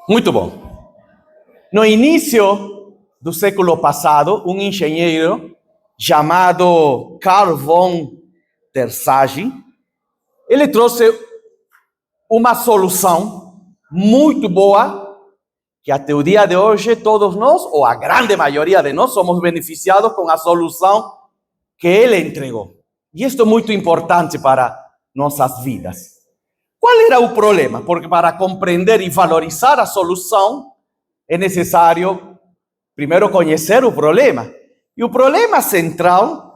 Muito bom. No início do século passado, um engenheiro chamado Carl von der Sage, ele trouxe uma solução muito boa, que até o dia de hoje todos nós, ou a grande maioria de nós, somos beneficiados com a solução que ele entregou. E isto é muito importante para nossas vidas. Qual era o problema? Porque para compreender e valorizar a solução, é necessário primeiro conhecer o problema. E o problema central,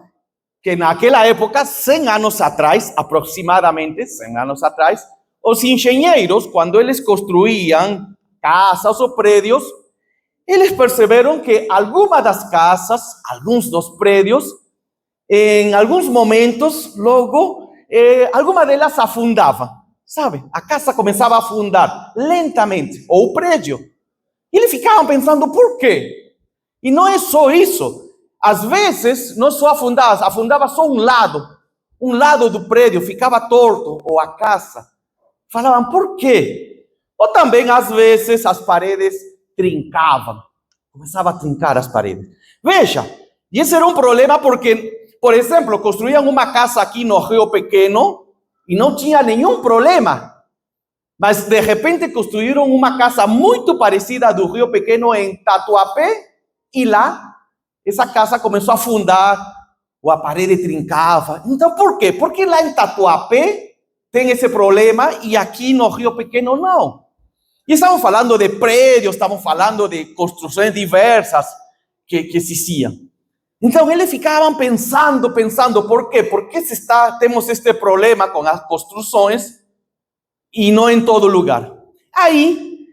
que naquela época, 100 anos atrás, aproximadamente 100 anos atrás, os engenheiros, quando eles construíam casas ou prédios, eles perceberam que algumas das casas, alguns dos prédios, em alguns momentos, logo, alguma delas afundava. Sabe? A casa começava a afundar lentamente, ou o prédio. E eles ficavam pensando, por quê? E não é só isso. Às vezes, não só afundava só um lado do prédio ficava torto, ou a casa. Falavam, por quê? Ou também, às vezes, as paredes trincavam. Começava a trincar as paredes. Veja, e esse era um problema porque, por exemplo, construíam uma casa aqui no Rio Pequeno, e não tinha nenhum problema. Mas, de repente, construíram uma casa muito parecida do Rio Pequeno em Tatuapé, e lá, essa casa começou a afundar, ou a parede trincava. Então, por quê? Porque lá em Tatuapé tem esse problema, e aqui no Rio Pequeno não. E estamos falando de prédios, estamos falando de construções diversas que existiam. Então, eles ficavam pensando, por quê? Por que temos este problema com as construções e não em todo lugar? Aí,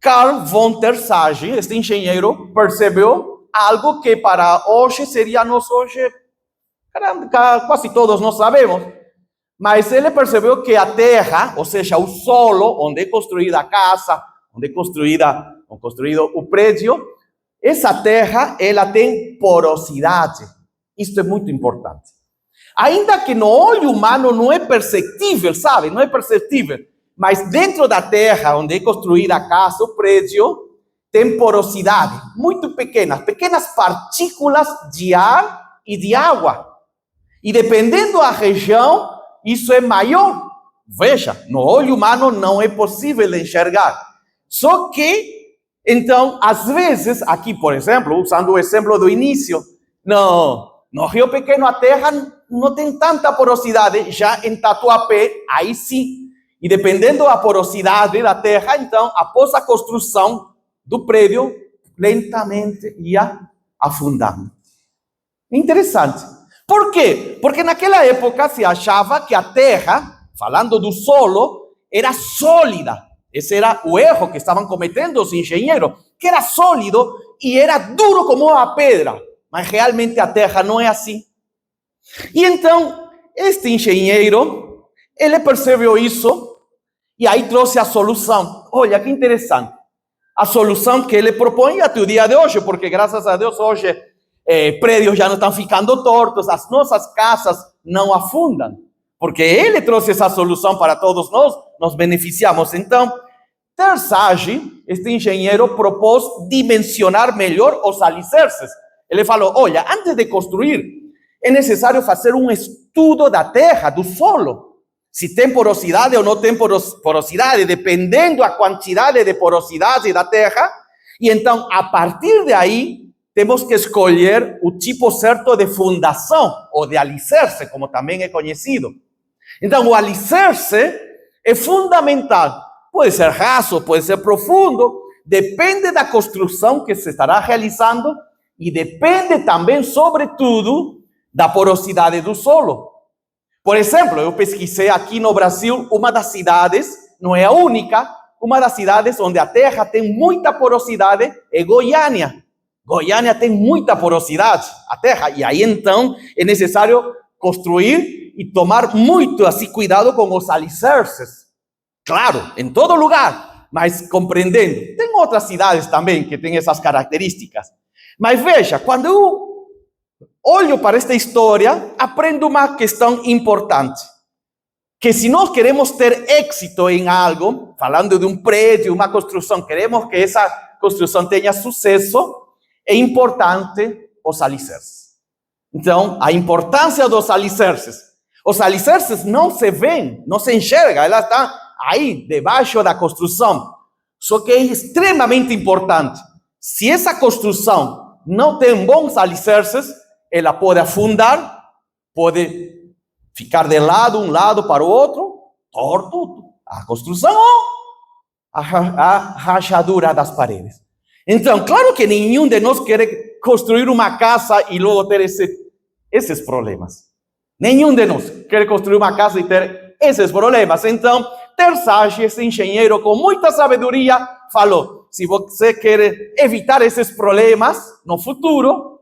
Carl von der Sage, este engenheiro, percebeu algo que para hoje seria nós hoje, quase todos nós sabemos, mas ele percebeu que a terra, ou seja, o solo, onde é construída a casa, onde é construído o prédio, essa terra, ela tem porosidade. Isso é muito importante. Ainda que no olho humano não é perceptível, sabe? Não é perceptível. Mas dentro da terra, onde é construída a casa, o prédio, tem porosidade muito pequenas partículas de ar e de água. E dependendo da região, isso é maior. Veja, no olho humano não é possível enxergar. Só que então, às vezes, aqui, por exemplo, usando o exemplo do início, no Rio Pequeno a terra não tem tanta porosidade, já em Tatuapé, aí sim. E dependendo da porosidade da terra, então, após a construção do prédio, lentamente ia afundando. Interessante. Por quê? Porque naquela época se achava que a terra, falando do solo, era sólida. Esse era o erro que estavam cometendo os engenheiros, que era sólido e era duro como uma pedra. Mas realmente a terra não é assim. E então, este engenheiro, ele percebeu isso e aí trouxe a solução. Olha, que interessante. A solução que ele propõe até o dia de hoje, porque graças a Deus hoje prédios já não estão ficando tortos, as nossas casas não afundam. Porque ele trouxe essa solução para todos nós, nos beneficiamos. Então, der Sage, este engenheiro, propôs dimensionar melhor os alicerces. Ele falou, olha, antes de construir, é necessário fazer um estudo da terra, do solo. Se tem porosidade ou não tem porosidade, dependendo da quantidade de porosidade da terra. E então, a partir daí, temos que escolher o tipo certo de fundação, ou de alicerce, como também é conhecido. Então, o alicerce é fundamental. Pode ser raso, pode ser profundo, depende da construção que se estará realizando e depende também, sobretudo, da porosidade do solo. Por exemplo, eu pesquisei aqui no Brasil, uma das cidades, não é a única, uma das cidades onde a terra tem muita porosidade é Goiânia. Goiânia tem muita porosidade, a terra, e aí então é necessário construir e tomar muito assim cuidado com os alicerces. Claro, em todo lugar, mas compreendendo. Tem outras cidades também que têm essas características. Mas veja, quando eu olho para esta história, aprendo uma questão importante. que se nós queremos ter êxito em algo, falando de um prédio, uma construção, queremos que essa construção tenha sucesso, é importante os alicerces. Então, a importância dos alicerces. Os alicerces não se veem, não se enxerga, ela está aí, debaixo da construção. Só que é extremamente importante. Se essa construção não tem bons alicerces, ela pode afundar, pode ficar de lado, um lado para o outro, torto, a construção ou a rachadura das paredes. Então, claro que nenhum de nós quer construir uma casa e logo ter esses problemas. Nenhum de nós quer construir uma casa e ter esses problemas. Então, Terzaghi, esse engenheiro com muita sabedoria, falou, se você quer evitar esses problemas no futuro,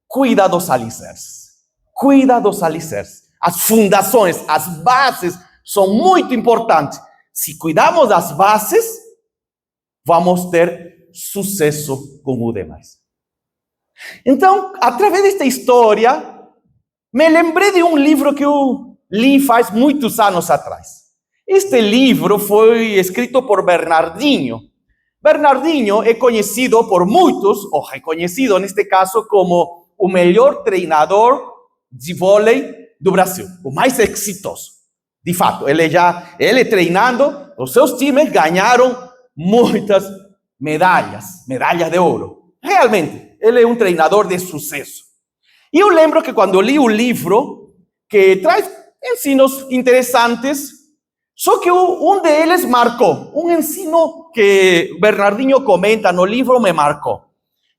cuida dos alicerces. Cuida dos alicerces. As fundações, as bases são muito importantes. Se cuidamos das bases, vamos ter sucesso com o demais. Então, através desta história, me lembrei de um livro que eu li faz muitos anos atrás. Este livro foi escrito por Bernardinho. Bernardinho é conhecido por muitos, ou reconhecido neste caso, como o melhor treinador de vôlei do Brasil, o mais exitoso. De fato, ele treinando, os seus times ganharam muitas medalhas de ouro. Realmente, ele é um treinador de sucesso. E eu lembro que quando li o livro, que traz ensinos interessantes, só que um deles marcou, um ensino que Bernardinho comenta no livro me marcou.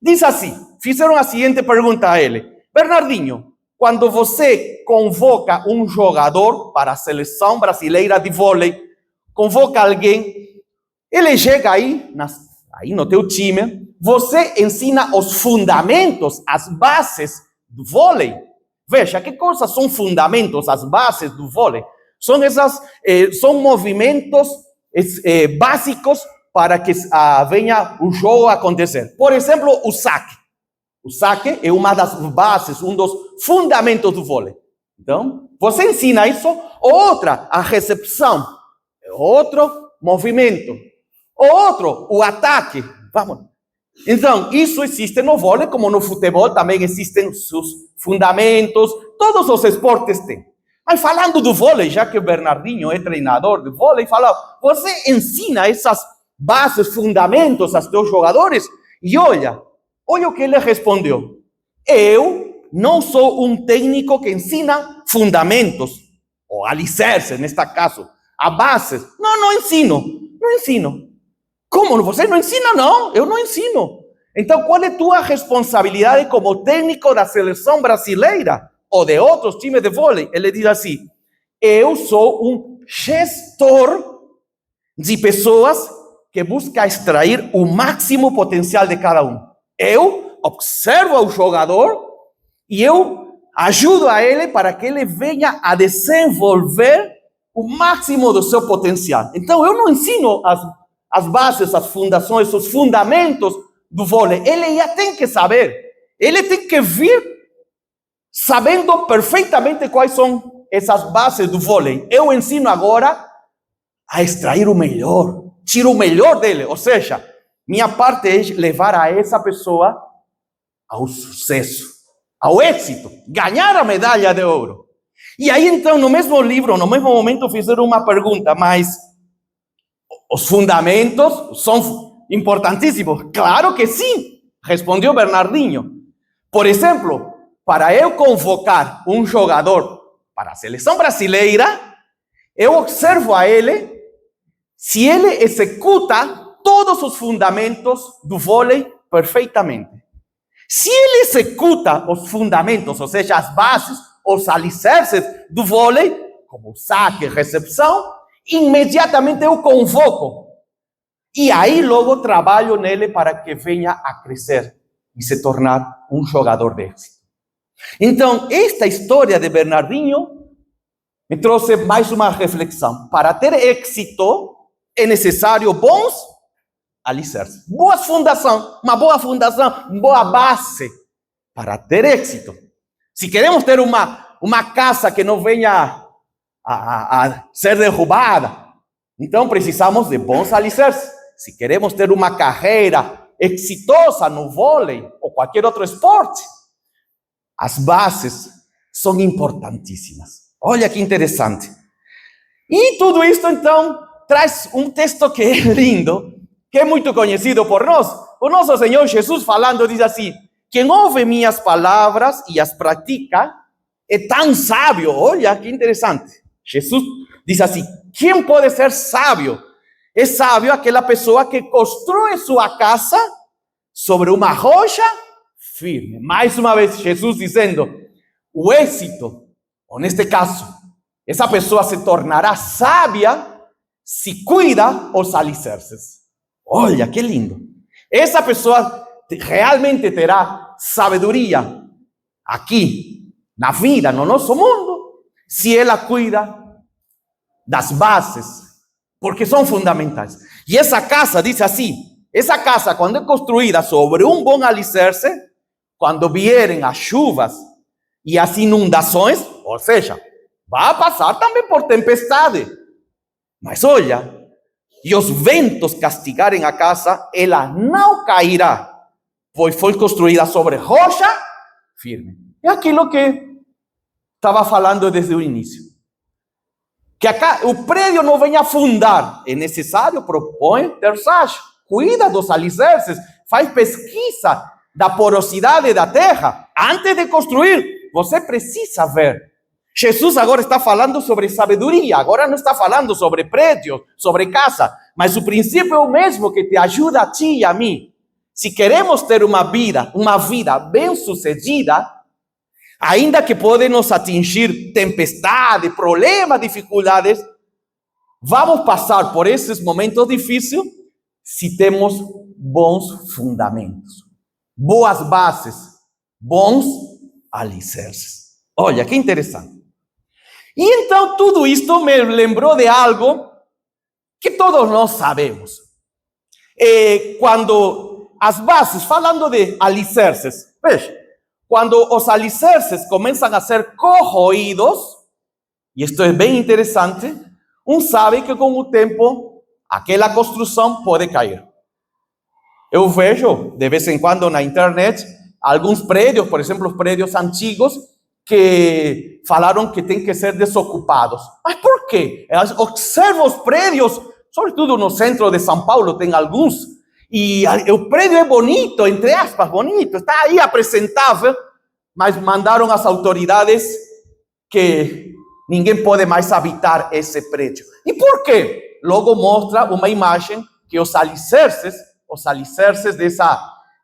Diz assim, fizeram a seguinte pergunta a ele, Bernardinho, quando você convoca um jogador para a seleção brasileira de vôlei, convoca alguém, ele chega aí no teu time, você ensina os fundamentos, as bases do vôlei. Veja, que coisas são fundamentos, as bases do vôlei? São movimentos básicos para que venha o jogo a acontecer. Por exemplo, o saque. O saque é uma das bases, um dos fundamentos do vôlei. Então, você ensina isso. Outra, a recepção. Outro movimento. Outro, o ataque. Vamos. Então, isso existe no vôlei, como no futebol também existem seus fundamentos. Todos os esportes têm. Mas falando do vôlei, já que o Bernardinho é treinador de vôlei, fala, você ensina essas bases, fundamentos aos teus jogadores? E olha o que ele respondeu. Eu não sou um técnico que ensina fundamentos, ou alicerces, neste caso, a bases. Não ensino. Como? Você não ensina? Não, eu não ensino. Então, qual é a tua responsabilidade como técnico da seleção brasileira ou de outros times de vôlei? Ele diz assim, eu sou um gestor de pessoas que busca extrair o máximo potencial de cada um. Eu observo o jogador e eu ajudo a ele para que ele venha a desenvolver o máximo do seu potencial. Então, eu não ensino as bases, as fundações, os fundamentos do vôlei. Ele já tem que saber. Ele tem que vir sabendo perfeitamente quais são essas bases do vôlei. Eu ensino agora a extrair o melhor. Tiro o melhor dele. Ou seja, minha parte é levar a essa pessoa ao sucesso, ao êxito, ganhar a medalha de ouro. E aí, então, no mesmo livro, no mesmo momento, fizeram uma pergunta, mas os fundamentos são importantíssimos. Claro que sim, respondeu Bernardinho. Por exemplo, para eu convocar um jogador para a seleção brasileira, eu observo a ele se ele executa todos os fundamentos do vôlei perfeitamente. Se ele executa os fundamentos, ou seja, as bases, os alicerces do vôlei, como saque, recepção, imediatamente eu convoco. E aí logo trabalho nele para que venha a crescer e se tornar um jogador de êxito. Então, esta história de Bernardinho me trouxe mais uma reflexão. Para ter êxito, é necessário bons alicerces. Uma boa fundação, boa base para ter êxito. Se queremos ter uma casa que não venha a ser derrubada. Então precisamos de bons alicerces. Se queremos ter uma carreira exitosa no vôlei ou qualquer outro esporte, as bases são importantíssimas. Olha que interessante. E tudo isso, então, traz um texto que é lindo, que é muito conhecido por nós. O nosso Senhor Jesus falando, diz assim: quem ouve minhas palavras e as pratica é tão sábio. Olha que interessante. Jesus diz assim: quem pode ser sábio? É sábio aquela pessoa que constrói sua casa sobre uma rocha firme. Mais uma vez, Jesus dizendo: o êxito, ou neste caso, essa pessoa se tornará sábia se cuida os alicerces. Olha que lindo. Essa pessoa realmente terá sabedoria aqui, na vida, no nosso mundo, se ela cuida das bases, porque são fundamentais. E essa casa, diz assim, essa casa, quando é construída sobre um bom alicerce, quando vierem as chuvas e as inundações, ou seja, vai passar também por tempestade. Mas olha, e os ventos castigarem a casa, ela não cairá, pois foi construída sobre rocha firme. É aquilo que estava falando desde o início. Que acá o prédio não venha afundar. É necessário, propõe terçagem. Cuida dos alicerces, faz pesquisa da porosidade da terra. Antes de construir, você precisa ver. Jesus agora está falando sobre sabedoria, agora não está falando sobre prédios, sobre casa, mas o princípio é o mesmo que te ajuda a ti e a mim. Se queremos ter uma vida bem-sucedida, ainda que podem nos atingir tempestade, problemas, dificuldades, vamos passar por esses momentos difíceis se temos bons fundamentos, boas bases, bons alicerces. Olha, que interessante. E então tudo isto me lembrou de algo que todos nós sabemos. Quando as bases, falando de alicerces, veja, quando os alicerces começam a ser corroídos, e isto é bem interessante, sabe que com o tempo aquela construção pode cair. Eu vejo de vez em quando na internet alguns prédios, por exemplo, os prédios antigos, que falaram que tem que ser desocupados. Mas por quê? Observo os prédios, sobretudo no centro de São Paulo, tem alguns, e o prédio é bonito, entre aspas, bonito, está aí apresentável, mas mandaram as autoridades que ninguém pode mais habitar esse prédio. E por quê? Logo mostra uma imagem que os alicerces dessa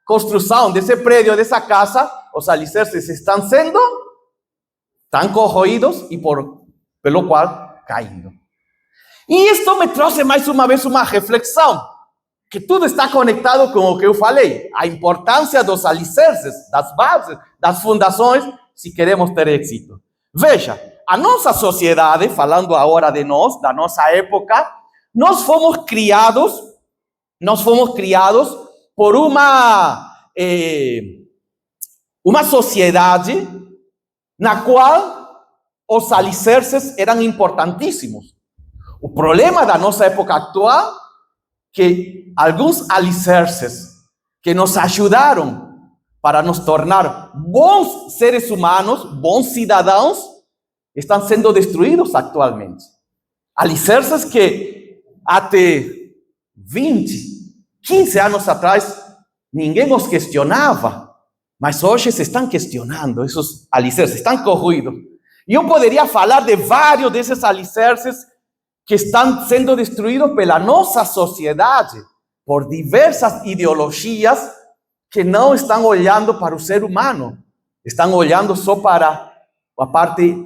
construção, desse prédio, dessa casa, os alicerces estão corroídos e pelo qual caindo. E isto me trouxe mais uma vez uma reflexão, que tudo está conectado com o que eu falei, a importância dos alicerces, das bases, das fundações, se queremos ter êxito. Veja, a nossa sociedade, falando agora de nós, da nossa época, nós fomos criados por uma sociedade na qual os alicerces eram importantíssimos. O problema da nossa época atual é que alguns alicerces que nos ajudaram para nos tornar bons seres humanos, bons cidadãos, estão sendo destruídos atualmente. Alicerces que até 20, 15 anos atrás ninguém os questionava, mas hoje se estão questionando, esses alicerces estão corroídos. E eu poderia falar de vários desses alicerces que estão sendo destruídos pela nossa sociedade, por diversas ideologias que não estão olhando para o ser humano, estão olhando só para a parte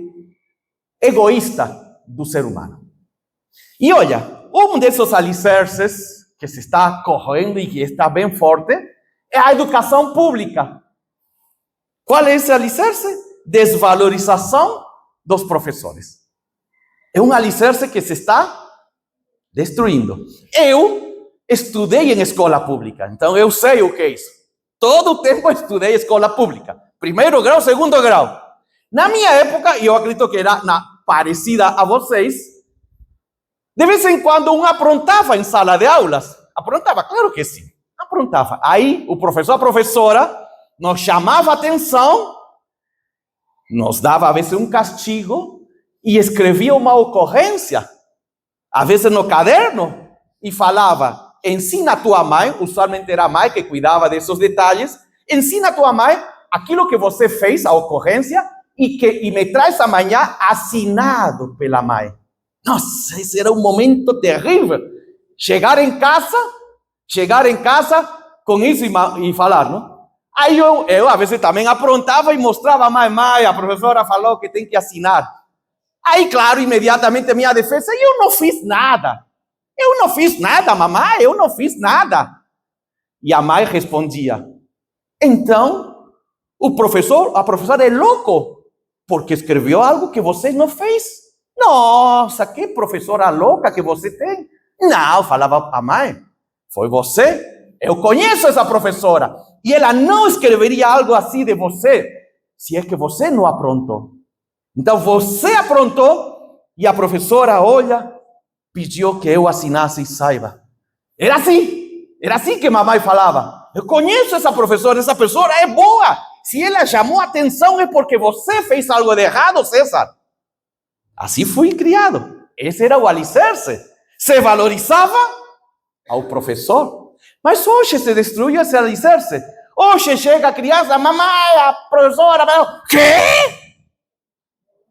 egoísta do ser humano. E olha, um desses alicerces que se está corroendo e que está bem forte é a educação pública. Qual é esse alicerce? Desvalorização dos professores. É um alicerce que se está destruindo. Eu estudei em escola pública, então eu sei o que é isso. Todo o tempo estudei escola pública. Primeiro grau, segundo grau. Na minha época, e eu acredito que era parecida a vocês, de vez em quando um aprontava em sala de aulas. Aprontava, claro que sim, aprontava. Aí o professor, a professora, nos chamava a atenção, nos dava a vezes um castigo e escrevia uma ocorrência, a vezes no caderno, e falava: ensina a tua mãe, usualmente era a mãe que cuidava desses detalhes, ensina a tua mãe aquilo que você fez, a ocorrência, e me traz amanhã assinado pela mãe. Nossa, esse era um momento terrível. Chegar em casa com isso e falar, não? Aí eu às vezes também aprontava e mostrava a mãe, a professora falou que tem que assinar. Aí, claro, imediatamente a minha defesa: eu não fiz nada. Eu não fiz nada, mamãe, eu não fiz nada. E a mãe respondia: então, a professora é louco, porque escreveu algo que você não fez. Nossa, que professora louca que você tem. Não, falava a mãe, foi você. Eu conheço essa professora. E ela não escreveria algo assim de você, se é que você não aprontou. Então, você aprontou, e a professora, olha, pediu que eu assinasse e saiba. Era assim que mamãe falava. Eu conheço essa professora é boa. Se ela chamou a atenção é porque você fez algo de errado, César. Assim fui criado. Esse era o alicerce. Se valorizava ao professor. Mas hoje se destruiu esse alicerce. Hoje chega a criança: mamãe, a professora... Quê?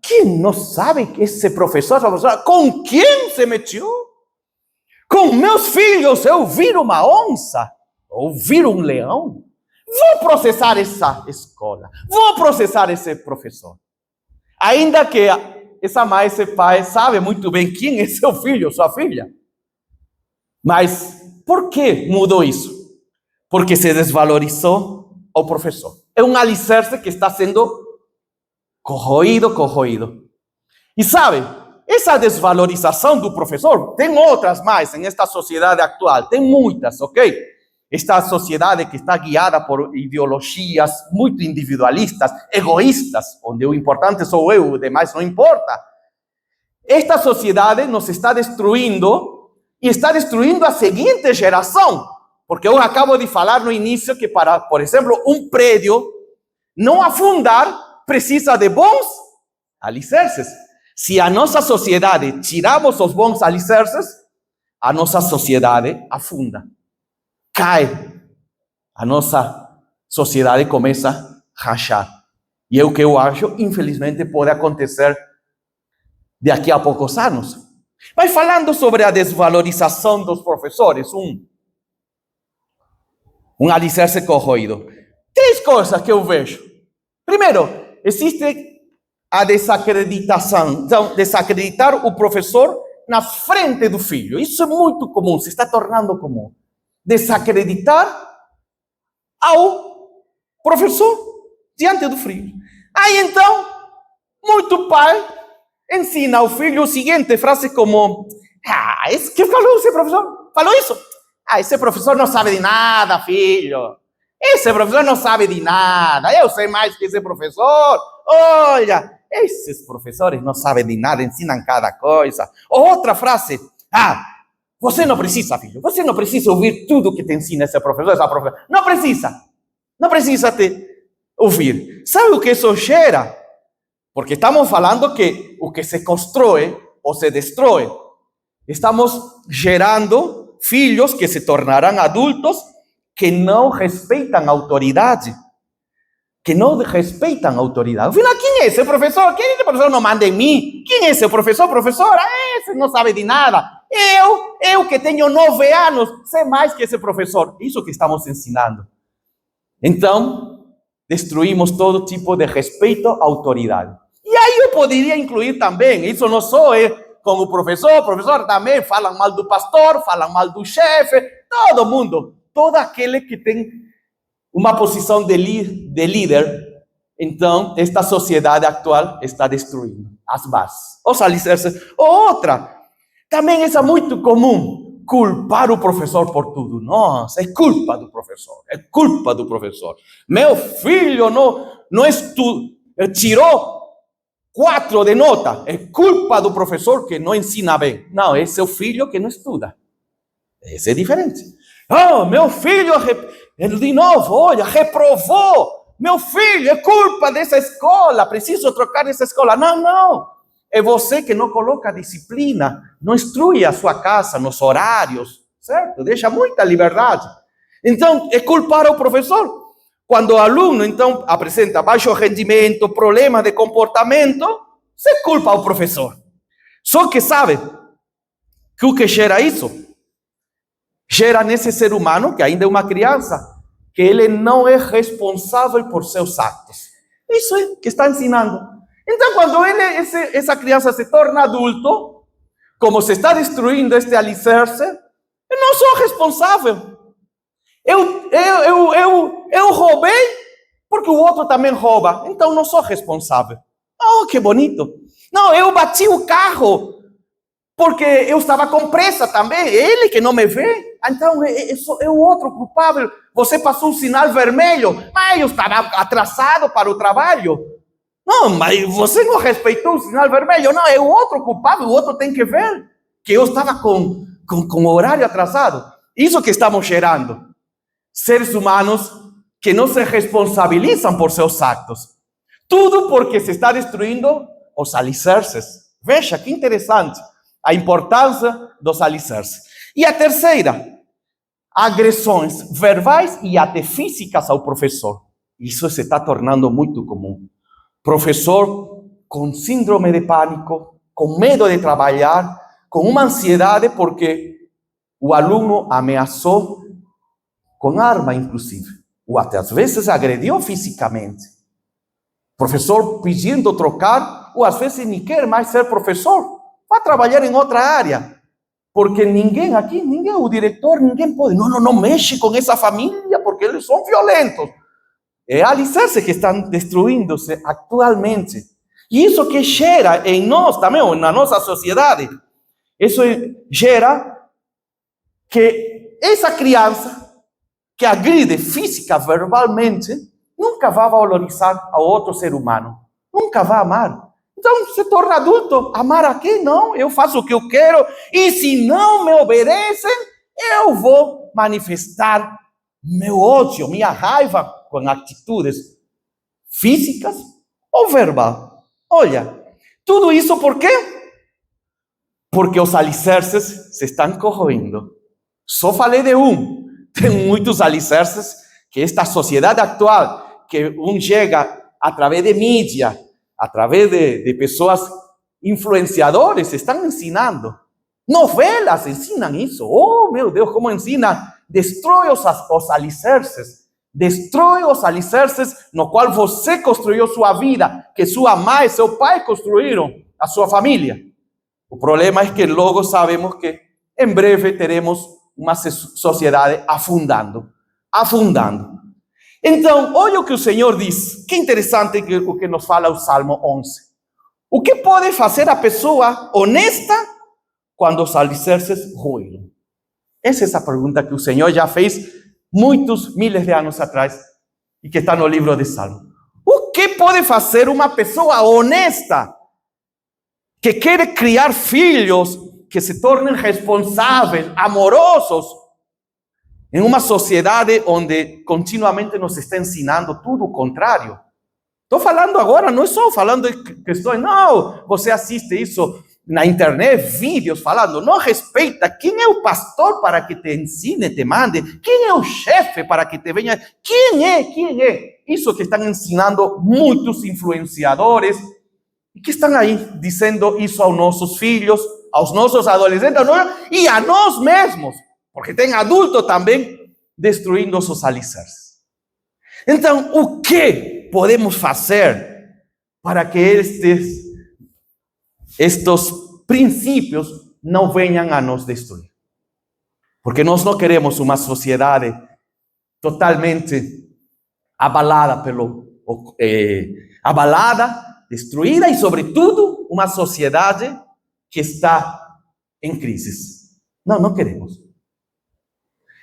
Que não sabe que esse professor, essa professora, com quem se meteu? Com meus filhos eu viro uma onça, ou viro um leão. Vou processar essa escola, vou processar esse professor. Ainda que essa mãe, esse pai, sabe muito bem quem é seu filho, sua filha. Mas por que mudou isso? Porque se desvalorizou o professor. É um alicerce que está sendo corroído. E sabe, essa desvalorização do professor, tem outras mais nesta sociedade atual, tem muitas, ok? Esta sociedade que está guiada por ideologias muito individualistas, egoístas, onde o importante sou eu, o demais não importa. Esta sociedade nos está destruindo e está destruindo a seguinte geração. Porque eu acabo de falar no início que para, por exemplo, um prédio não afundar, precisa de bons alicerces. Se a nossa sociedade tiramos os bons alicerces, a nossa sociedade afunda, cai. A nossa sociedade começa a rachar. E é o que eu acho, infelizmente, pode acontecer daqui a poucos anos. Mas falando sobre a desvalorização dos professores, um alicerce corroído. 3 coisas que eu vejo. Primeiro, existe a desacreditação. Então, desacreditar o professor na frente do filho. Isso é muito comum, se está tornando comum. Desacreditar ao professor diante do filho. Aí, então, muito pai ensina ao filho o seguinte, frase como: esse que falou esse professor? Falou isso? Esse professor não sabe de nada, filho. Esse professor não sabe de nada. Eu sei mais que esse professor. Olha, esses professores não sabem de nada, ensinam cada coisa. Outra frase: você não precisa, filho. Você não precisa ouvir tudo que te ensina esse professor, essa professora. Não precisa. Não precisa te ouvir. Sabe o que isso gera? Porque estamos falando que o que se constrói ou se destrói. Estamos gerando filhos que se tornarão adultos que não respeitam a autoridade. Que não respeitam a autoridade. Afinal, quem é esse professor? Quem é esse professor? Não manda em mim. Quem é esse professor? Professora? Esse não sabe de nada. Eu que tenho 9 anos, sei mais que esse professor. Isso que estamos ensinando. Então, destruímos todo tipo de respeito à autoridade. E aí eu poderia incluir também, isso não só é como o professor também falam mal do pastor, falam mal do chefe, todo mundo, todo aquele que tem uma posição de líder. Então, esta sociedade atual está destruindo as bases, os alicerces. Outra, também essa é muito comum, culpar o professor por tudo. Nossa, é culpa do professor, é culpa do professor. Meu filho não tirou 4 de nota, é culpa do professor que não ensina bem. Não, é seu filho que não estuda. Esse é diferente. Oh, meu filho, de novo, olha, reprovou. Meu filho, é culpa dessa escola, preciso trocar essa escola. Não, não. É você que não coloca disciplina, não instrui a sua casa nos horários, certo? Deixa muita liberdade. Então, é culpar ao professor. Quando o aluno, então, apresenta baixo rendimento, problema de comportamento, você culpa ao professor. Só que sabe que o que gera isso? Gera nesse ser humano, que ainda é uma criança, que ele não é responsável por seus atos. Isso é que está ensinando. Então, quando essa criança se torna adulto, como se está destruindo este alicerce, eu não sou responsável. Eu roubei porque o outro também rouba. Então, não sou responsável. Oh, que bonito. Não, eu bati o carro porque eu estava com pressa também. Ele que não me vê. Então, é o outro culpável. Você passou um sinal vermelho, mas eu estava atrasado para o trabalho. Não, mas você não respeitou o sinal vermelho. Não, é o outro culpável. O outro tem que ver que eu estava com o horário atrasado. Isso que estamos gerando. Seres humanos que não se responsabilizam por seus atos. Tudo porque se está destruindo os alicerces. Veja que interessante a importância dos alicerces. E a terceira, agressões verbais e até físicas ao professor. Isso se está tornando muito comum. Professor com síndrome de pânico, com medo de trabalhar, com uma ansiedade porque o aluno ameaçou com arma, inclusive, ou até às vezes agrediu fisicamente. Professor pedindo trocar, ou às vezes nem quer mais ser professor, vai trabalhar em outra área, porque ninguém aqui, o diretor, ninguém pode, não mexe com essa família, porque eles são violentos. É alicerce que estão destruindo-se atualmente. E isso que gera em nós também, ou na nossa sociedade, isso gera que essa criança que agride física, verbalmente, nunca vai valorizar a outro ser humano. Nunca vai amar. Então, se torna adulto, amar a quem? Não, eu faço o que eu quero, e se não me obedecem, eu vou manifestar meu ódio, minha raiva com atitudes físicas ou verbal. Olha, tudo isso por quê? Porque os alicerces se estão corroendo. Só falei de um. Tem muitos alicerces que esta sociedade atual, que chega através de mídia, através de pessoas influenciadores, estão ensinando. Novelas ensinam isso. Oh, meu Deus, como ensina. Destrói os alicerces. Destrói os alicerces no qual você construiu sua vida, que sua mãe e seu pai construíram a sua família. O problema é que logo sabemos que em breve teremos uma sociedade afundando. Então, olha o que o Senhor diz. Que interessante o que nos fala o Salmo 11. O que pode fazer a pessoa honesta quando os alicerces ruíram? Essa é essa pergunta que o Senhor já fez muitos miles de anos atrás e que está no livro de Salmo. O que pode fazer uma pessoa honesta que quer criar filhos que se tornem responsáveis, amorosos, em uma sociedade onde continuamente nos está ensinando tudo o contrário? Estou falando agora, não estou falando de questões, não, você assiste isso na internet, vídeos falando, não respeita, quem é o pastor para que te ensine, te mande, quem é o chefe para que te venha, quem é? Isso que estão ensinando muitos influenciadores, e que estão aí dizendo isso aos nossos filhos, aos nossos adolescentes, e a nós mesmos, porque tem adultos também destruindo os alicerces. Então, o que podemos fazer para que estes princípios não venham a nos destruir? Porque nós não queremos uma sociedade totalmente abalada, destruída, e sobretudo uma sociedade que está em crise. Não queremos.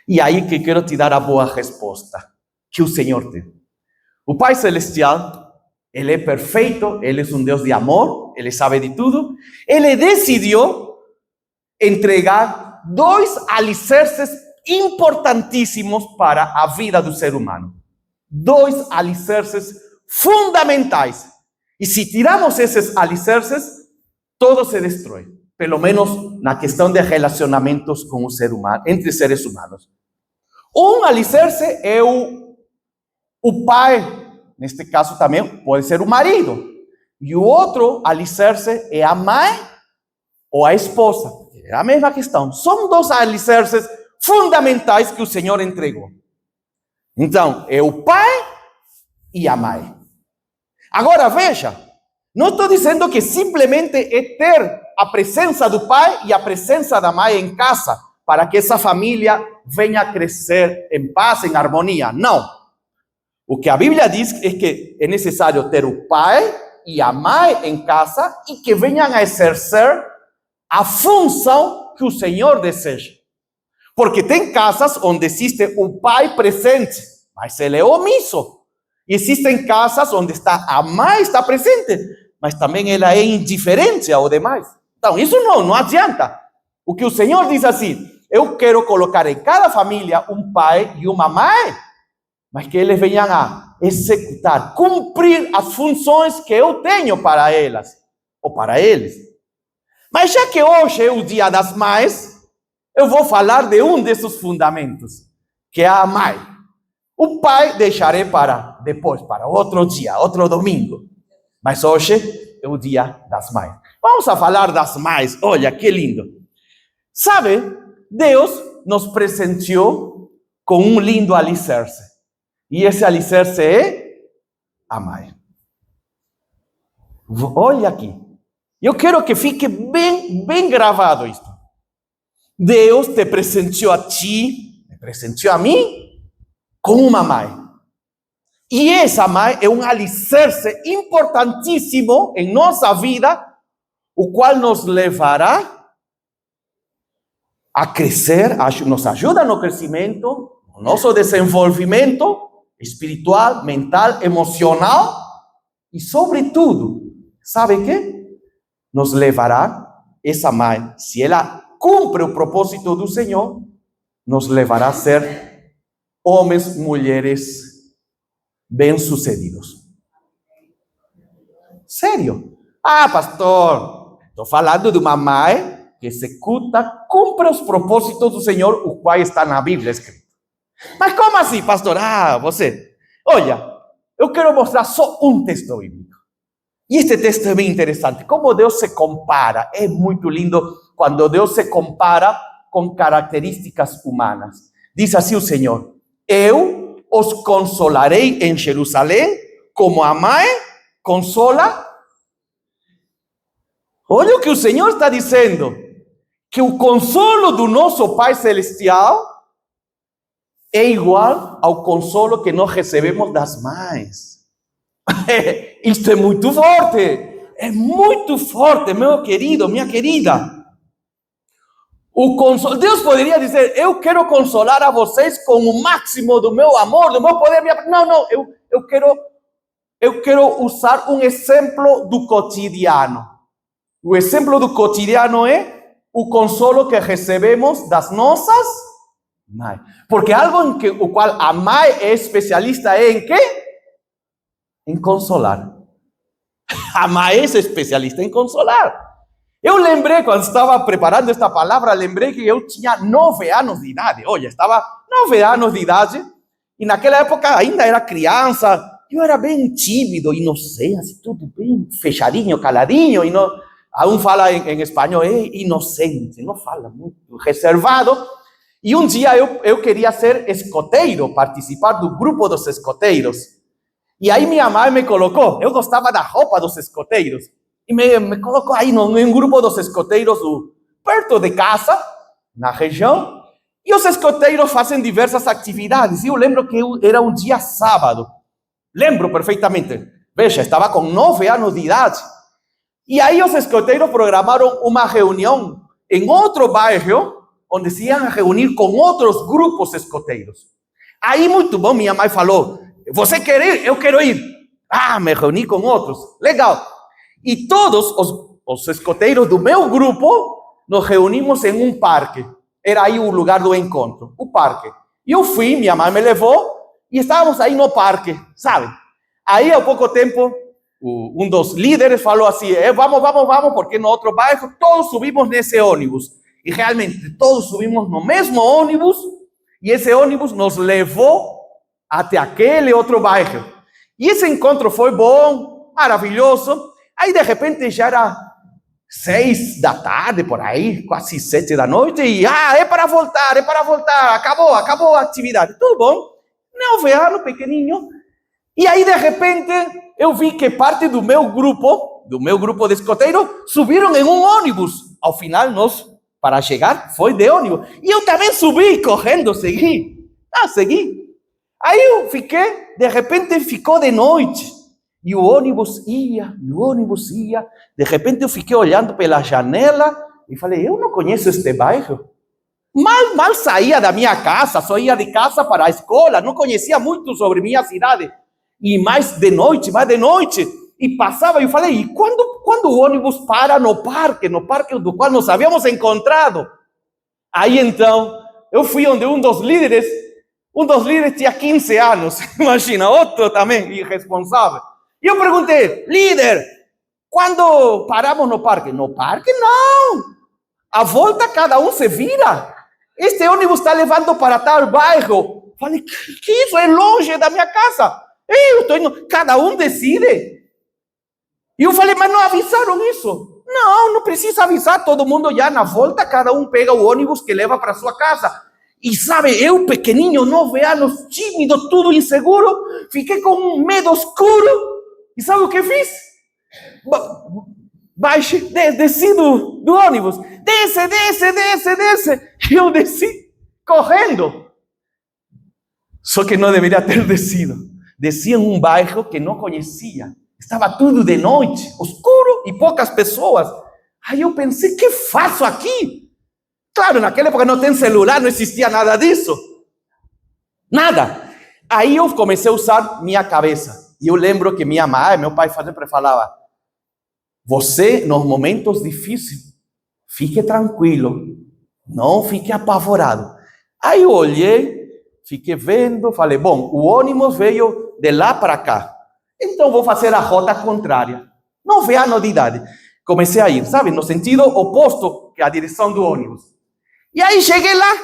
E aí que quero te dar a boa resposta que o Senhor tem. O Pai Celestial, Ele é perfeito, Ele é um Deus de amor, Ele sabe de tudo. Ele decidiu entregar 2 alicerces importantíssimos para a vida do ser humano. 2 alicerces fundamentais. E se tiramos esses alicerces, todo se destrói. Pelo menos na questão de relacionamentos com o ser humano, entre seres humanos. Um alicerce é o pai. Neste caso também pode ser o marido. E o outro alicerce é a mãe ou a esposa. É a mesma questão. São 2 alicerces fundamentais que o Senhor entregou. Então, é o pai e a mãe. Agora veja, não estou dizendo que simplesmente é ter a presença do pai e a presença da mãe em casa para que essa família venha a crescer em paz, em harmonia. Não. O que a Bíblia diz é que é necessário ter o pai e a mãe em casa e que venham a exercer a função que o Senhor deseja. Porque tem casas onde existe o pai presente, mas ele é omisso. E existem casas onde a mãe está presente, mas também ela é indiferente ao demais. Então, isso não adianta. O que o Senhor diz assim, eu quero colocar em cada família um pai e uma mãe, mas que eles venham a executar, cumprir as funções que eu tenho para elas, ou para eles. Mas já que hoje é o Dia das Mães, eu vou falar de um desses fundamentos, que é a mãe. O pai deixarei para depois, para outro dia, outro domingo. Mas hoje é o Dia das Mães. Vamos a falar das mães. Olha, que lindo. Sabe, Deus nos presenteou com um lindo alicerce. E esse alicerce é a mãe. Olha aqui. Eu quero que fique bem gravado isto. Deus te presenteou a ti, me presenteou a mim, com uma mãe. E essa mãe é um alicerce importantíssimo em nossa vida, o qual nos levará a crescer, nos ajuda no crescimento, no nosso desenvolvimento espiritual, mental, emocional e, sobretudo, sabe o que? Nos levará, essa mãe, se ela cumpre o propósito do Senhor, nos levará a ser homens, mulheres bem-sucedidos. Sério? Ah, pastor, estou falando de uma mãe que executa, cumpre os propósitos do Senhor, o qual está na Bíblia escrito. Mas como assim, pastor? Olha, eu quero mostrar só um texto bíblico. E este texto é bem interessante. Como Deus se compara. É muito lindo quando Deus se compara com características humanas. Diz assim o Senhor: eu os consolarei em Jerusalém, como a mãe consola. Olha o que o Senhor está dizendo. Que o consolo do nosso Pai Celestial é igual ao consolo que nós recebemos das mães. Isto é muito forte, meu querido, minha querida. Deus poderia dizer, eu quero consolar a vocês com o máximo do meu amor, do meu poder. Não, eu quero usar um exemplo do cotidiano. O exemplo do cotidiano é o consolo que recebemos das nossas mãe. Porque algo em o qual a mãe é especialista é em quê? Em consolar. A mãe é especialista em consolar. Eu lembrei, quando estava preparando esta palavra, lembrei que eu tinha 9 anos de idade. Olha, estava 9 anos de idade, e naquela época ainda era criança. Eu era bem tímido, inocente, tudo bem fechadinho, caladinho, e não, um fala em espanhol, é inocente, não fala muito, reservado. E um dia eu queria ser escoteiro, participar do grupo dos escoteiros. E aí minha mãe me colocou, eu gostava da roupa dos escoteiros, e me colocou aí em um grupo dos escoteiros perto de casa, na região, e os escoteiros fazem diversas atividades. E eu lembro que era um dia sábado, lembro perfeitamente. Veja, estava com 9 anos de idade. E aí os escoteiros programaram uma reunião em outro bairro, onde se iam reunir com outros grupos escoteiros. Aí, muito bom, minha mãe falou, você quer ir? Eu quero ir. Me reuni com outros. Legal. E todos os escoteiros do meu grupo nos reunimos em um parque. Era aí o lugar do encontro, o parque. E eu fui, minha mãe me levou e estávamos aí no parque, sabe? Aí, há pouco tempo, um dos líderes falou assim, vamos, porque no outro bairro todos subimos nesse ônibus. E realmente, todos subimos no mesmo ônibus e esse ônibus nos levou até aquele outro bairro. E esse encontro foi bom, maravilhoso. Aí, de repente, já era 6 da tarde, por aí, quase 7 da noite, e é para voltar, acabou a atividade. Tudo bom? Neoveano, pequenininho. E aí, de repente, eu vi que parte do meu grupo de escoteiro, subiram em um ônibus. Ao final, para chegar, foi de ônibus. E eu também subi, correndo, segui. Segui. Aí eu fiquei, de repente, ficou de noite. E o ônibus ia. De repente, eu fiquei olhando pela janela e falei, eu não conheço este bairro. Mal saía da minha casa, só ia de casa para a escola, não conhecia muito sobre minha cidade. E mais de noite, e passava, e eu falei, e quando o ônibus para no parque do qual nos havíamos encontrado? Aí então, eu fui onde um dos líderes tinha 15 anos, imagina, outro também, irresponsável. E eu perguntei, líder, quando paramos no parque? No parque não, a volta cada um se vira. Este ônibus está levando para tal bairro. Falei, que isso? É longe da minha casa. Eu estou indo, cada um decide. E eu falei, mas não avisaram isso? Não precisa avisar, todo mundo já na volta, cada um pega o ônibus que leva para sua casa. E sabe, eu pequenininho, 9 anos, tímido, tudo inseguro, fiquei com um medo escuro. E sabe o que fiz? Desci do ônibus. Desce. Eu desci correndo. Só que não deveria ter descido. Desci em um bairro que não conhecia. Estava tudo de noite, escuro e poucas pessoas. Aí eu pensei, o que faço aqui? Claro, naquela época não tem celular, não existia nada disso. Nada. Aí eu comecei a usar minha cabeça. E eu lembro que minha mãe, meu pai sempre falava, você, nos momentos difíceis, fique tranquilo, não fique apavorado. Aí eu olhei, fiquei vendo, falei, bom, o ônibus veio de lá para cá, então vou fazer a rota contrária. 9 anos de idade. Comecei a ir, sabe, no sentido oposto que a direção do ônibus. E aí cheguei lá,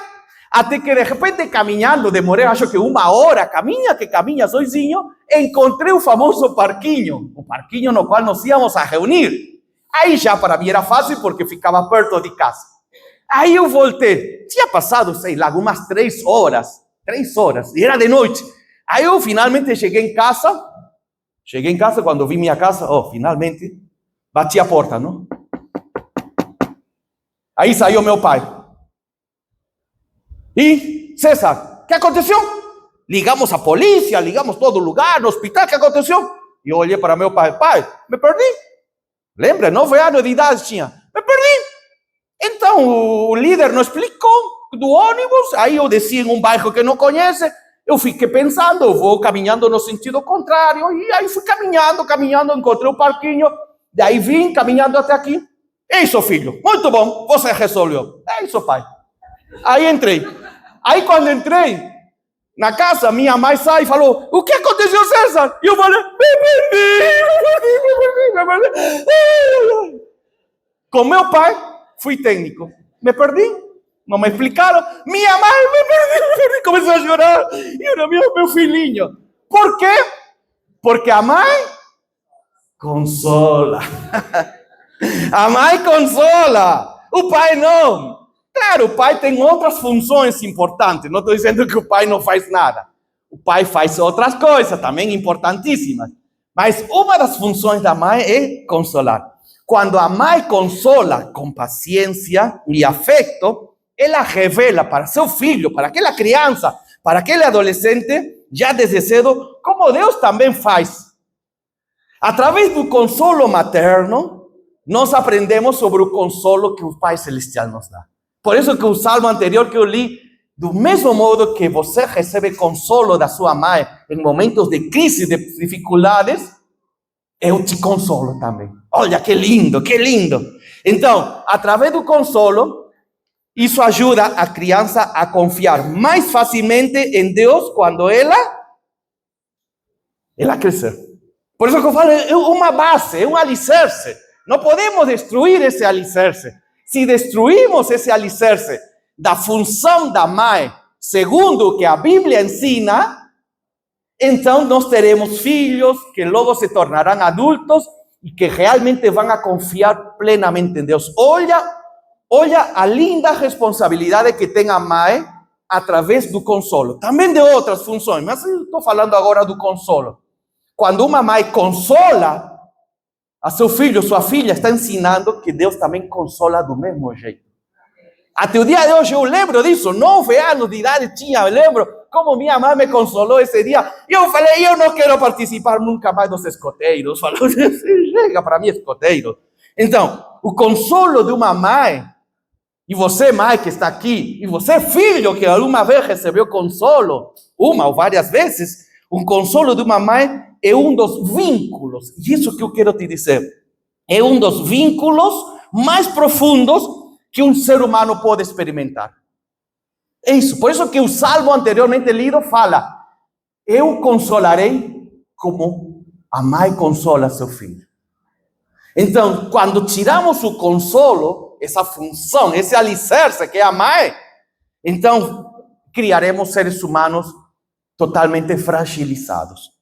até que de repente caminhando, demorei acho que 1 hora, caminha sozinho, encontrei o famoso parquinho, o parquinho no qual nos íamos a reunir. Aí já para mim era fácil porque ficava perto de casa. Aí eu voltei, tinha passado, sei lá, umas 3 horas, e era de noite. Aí eu finalmente cheguei em casa, quando vi minha casa, finalmente, bati a porta, não? Aí saiu meu pai. E, César, o que aconteceu? Ligamos a polícia, ligamos todo lugar, no hospital, o que aconteceu? E eu olhei para meu pai, me perdi. Lembra, 9 anos de idade tinha, me perdi. Então, o líder nos explicou do ônibus, aí eu desci em um bairro que não conhece, eu fiquei pensando, eu vou caminhando no sentido contrário, e aí fui caminhando, encontrei o parquinho, daí vim caminhando até aqui. É isso, filho, muito bom, você resolveu. É isso, pai. Aí entrei. Aí quando entrei na casa, minha mãe sai e falou, o que aconteceu, César? E eu falei, me perdi. Com meu pai, fui técnico. Me perdi, não me explicaram. Minha mãe, me perdi. Comecei a chorar. E era meu filhinho. Por quê? Porque a mãe consola. A mãe consola. O pai não. Claro, o pai tem outras funções importantes. Não estou dizendo que o pai não faz nada. O pai faz outras coisas também importantíssimas. Mas uma das funções da mãe é consolar. Quando a mãe consola com paciência e afeto, ela revela para seu filho, para aquela criança, para aquele adolescente, já desde cedo, como Deus também faz. Através do consolo materno, nós aprendemos sobre o consolo que o Pai Celestial nos dá. Por isso que o salmo anterior que eu li, Do mesmo modo que você recebe consolo da sua mãe em momentos de crise, de dificuldades, eu te consolo também. Olha que lindo, que lindo. Então, através do consolo, isso ajuda a criança a confiar mais facilmente em Deus quando ela crescer. Por isso que eu falo, é uma base, é um alicerce. Não podemos destruir esse alicerce. Se destruímos esse alicerce da função da mãe, segundo o que a Bíblia ensina, então nós teremos filhos que logo se tornarão adultos e que realmente vão a confiar plenamente em Deus. Olha a linda responsabilidade que tem a mãe através do consolo. Também de outras funções, mas eu estou falando agora do consolo. Quando uma mãe consola a seu filho, sua filha, está ensinando que Deus também consola do mesmo jeito. Até o dia de hoje eu lembro disso, 9 anos de idade tinha, eu lembro como minha mãe me consolou esse dia. E eu falei, eu não quero participar nunca mais dos escoteiros. Falou, chega para mim escoteiro. Então, o consolo de uma mãe, e você mãe que está aqui, e você filho que alguma vez recebeu consolo, uma ou várias vezes, um consolo de uma mãe é um dos vínculos, e isso que eu quero te dizer, é um dos vínculos mais profundos que um ser humano pode experimentar. É isso, por isso que o salmo anteriormente lido fala, eu consolarei como a mãe consola seu filho. Então, quando tiramos o consolo, essa função, esse alicerce que é a mãe, então criaremos seres humanos totalmente fragilizados.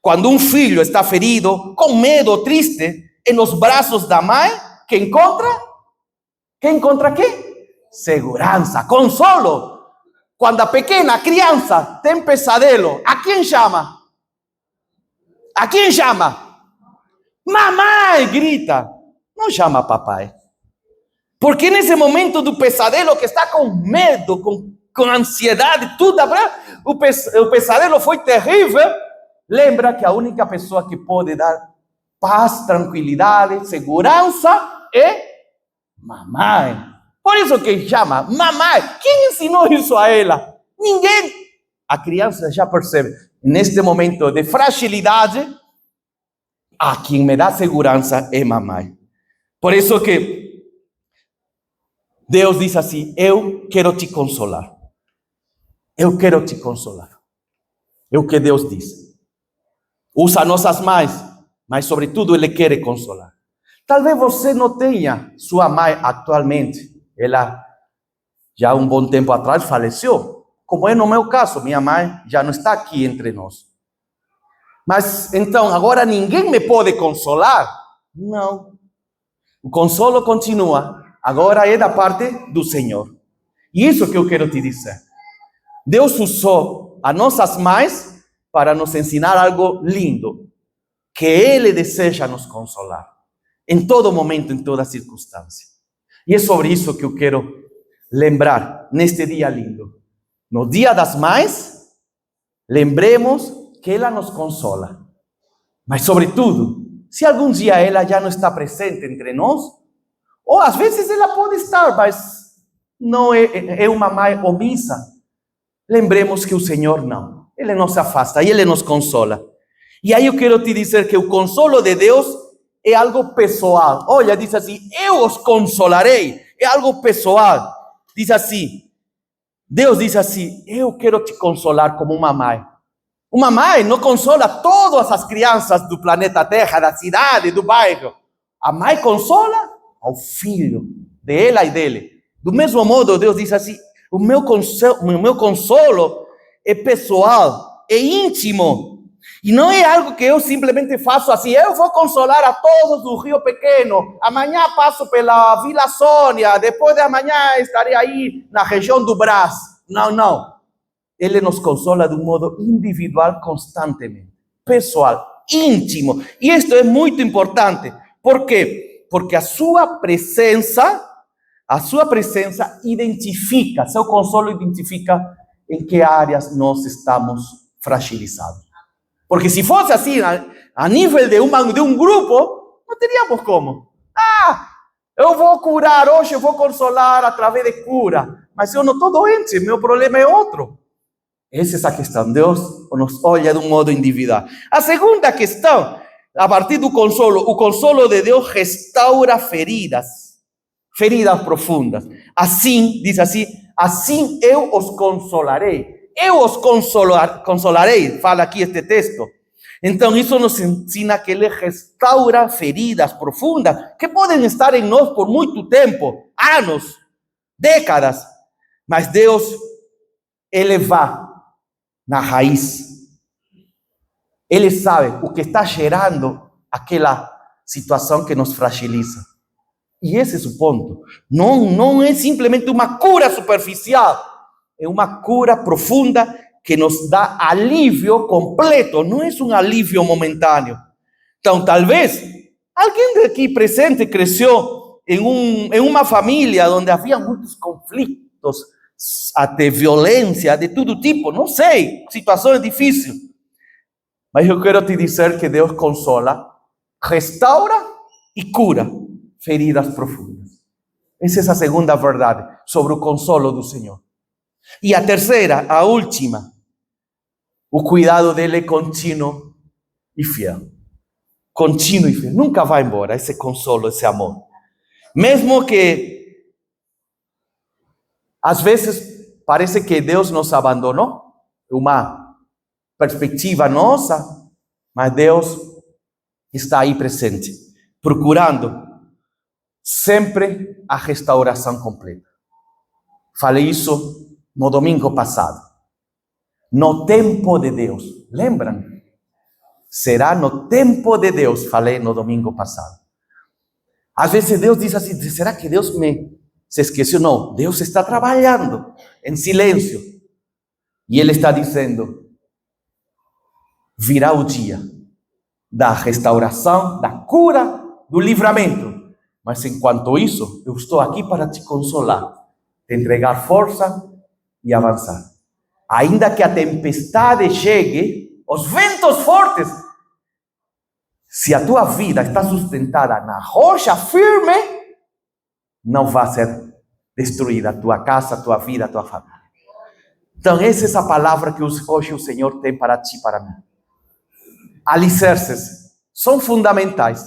Quando um filho está ferido, com medo, triste, nos braços da mãe, que encontra? Que encontra quê? Segurança, consolo. Quando a pequena criança tem pesadelo, a quem chama? A quem chama? Mamãe, grita. Não chama papai. Porque nesse momento do pesadelo, que está com medo, com ansiedade, tudo, o pesadelo foi terrível, lembra que a única pessoa que pode dar paz, tranquilidade, segurança é mamãe. Por isso que chama mamãe. Quem ensinou isso a ela? Ninguém. A criança já percebe, neste momento de fragilidade, quem me dá segurança é mamãe. Por isso que Deus diz assim, eu quero te consolar. Eu quero te consolar. É o que Deus diz. Usa nossas mães, mas sobretudo Ele quer consolar. Talvez você não tenha sua mãe atualmente. Ela já um bom tempo atrás faleceu. Como é no meu caso, minha mãe já não está aqui entre nós. Mas então agora ninguém me pode consolar? Não. O consolo continua. Agora é da parte do Senhor. E isso que eu quero te dizer. Deus usou as nossas mães para nos ensinar algo lindo. Que Ele deseja nos consolar. Em todo momento, em toda circunstância. E é sobre isso que eu quero lembrar neste dia lindo. No Dia das Mães, lembremos que ela nos consola. Mas sobretudo, se algum dia ela já não está presente entre nós, ou às vezes ela pode estar, mas não é uma mãe omissa, lembremos que o Senhor não. Ele não se afasta e Ele nos consola. E aí eu quero te dizer que o consolo de Deus é algo pessoal. Olha, diz assim, eu os consolarei. É algo pessoal. Diz assim, Deus diz assim, eu quero te consolar como uma mãe. Uma mãe não consola todas as crianças do planeta Terra, da cidade, do bairro. A mãe consola ao filho dela e dele. Do mesmo modo, Deus diz assim, o meu consolo é pessoal, é íntimo. E não é algo que eu simplesmente faço assim, eu vou consolar a todos do Rio Pequeno, amanhã passo pela Vila Sônia, depois de amanhã estarei aí na região do Brás. Não. Ele nos consola de um modo individual constantemente, pessoal, íntimo. E isto é muito importante. Por quê? Porque a sua presença identifica, seu consolo identifica em que áreas nós estamos fragilizados. Porque se fosse assim, a nível de um grupo, não teríamos como. Eu vou curar hoje, eu vou consolar através de cura. mas eu não estou doente, meu problema é outro. Essa é essa questão. Deus nos olha de um modo individual. A segunda questão, a partir do consolo, o consolo de Deus restaura feridas profundas. Assim, diz assim, assim eu os consolarei. Eu os consolarei, fala aqui este texto. Então isso nos ensina que Ele restaura feridas profundas que podem estar em nós por muito tempo, anos, décadas. Mas Deus, Ele vai na raiz. Ele sabe o que está gerando aquela situação que nos fragiliza. E esse é o ponto. Não é simplesmente uma cura superficial. É uma cura profunda que nos dá alívio completo. Não é um alívio momentâneo. Então, talvez, alguém aqui presente cresceu em uma família onde havia muitos conflitos, até violência, de todo tipo. Não sei, situações difíceis. Mas eu quero te dizer que Deus consola, restaura e cura feridas profundas. Essa é a segunda verdade sobre o consolo do Senhor. E a terceira, a última, o cuidado dele é contínuo e fiel. Contínuo e fiel. Nunca vai embora esse consolo, esse amor. Mesmo que, às vezes, parece que Deus nos abandonou, uma perspectiva nossa, mas Deus está aí presente, procurando sempre a restauração completa. Falei isso no domingo passado. No tempo de Deus. Lembram? Será no tempo de Deus. Falei no domingo passado. Às vezes Deus diz assim, será que Deus se esqueceu? Não, Deus está trabalhando em silêncio. E Ele está dizendo, virá o dia da restauração, da cura, do livramento. Mas enquanto isso, eu estou aqui para te consolar, te entregar força e avançar. Ainda que a tempestade chegue, os ventos fortes, se a tua vida está sustentada na rocha firme, não vai ser destruída a tua casa, a tua vida, a tua família. Então essa é essa palavra que hoje o Senhor tem para ti e para mim. Alicerces são fundamentais.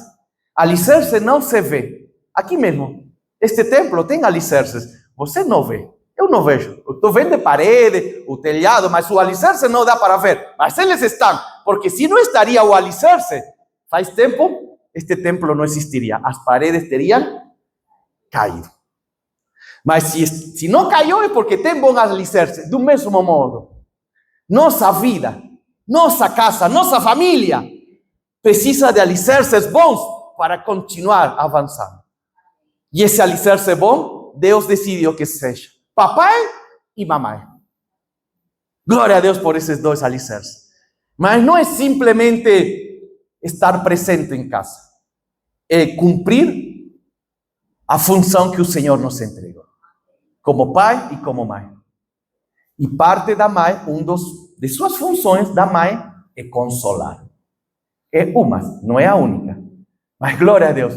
Alicerce não se vê. Aqui mesmo, este templo tem alicerces. Você não vê. Eu não vejo. Eu estou vendo a parede, o telhado, mas o alicerce não dá para ver. Mas eles estão. Porque se não estaria o alicerce, faz tempo, este templo não existiria. As paredes teriam caído. Mas se não caiu é porque tem bom alicerce. Do mesmo modo, nossa vida, nossa casa, nossa família precisa de alicerces bons para continuar avançando. E esse alicerce bom, Deus decidiu que seja papai e mamãe. Glória a Deus por esses dois alicerces. Mas não é simplesmente estar presente em casa. É cumprir a função que o Senhor nos entregou. Como pai e como mãe. E parte da mãe, de suas funções da mãe é consolar. É uma, não é a única. Mas glória a Deus.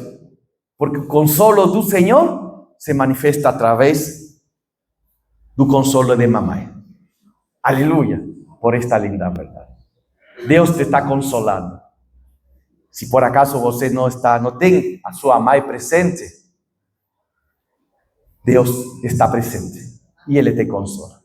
Porque o consolo do Senhor se manifesta através do consolo de mamãe. Aleluia, por esta linda verdade. Deus te está consolando. Se por acaso você não tem a sua mãe presente, Deus está presente e Ele te consola.